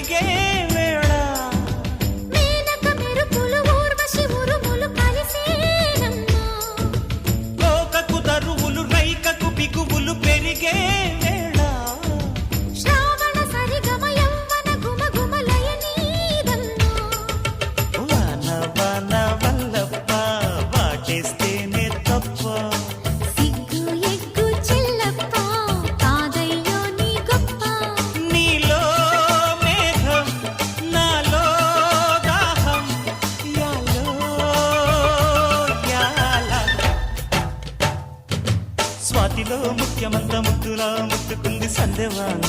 పెరిగే వేళ మేనక మెరుపులు ఊర్వశి ఉరుములు కలిసేనమ్మా లోకకు దరువులు రైకకు బిగువులు పెరిగే వేళ శ్రావణ సరిగమ యవ్వన గుమ గుమలయ నీదమ్మా వాన వాన వల్లప్ప వాటేస్తేనే తప్ప సిగ్గు ఎగ్గు చెల్లప్ప కాదయ్యో నీ గొప్ప నీలో మేఘం నాలో దాహం యాలో యాల స్వాతిలో ముఖ్యమంత ముద్దులా ముద్దుకుంది సందెవాన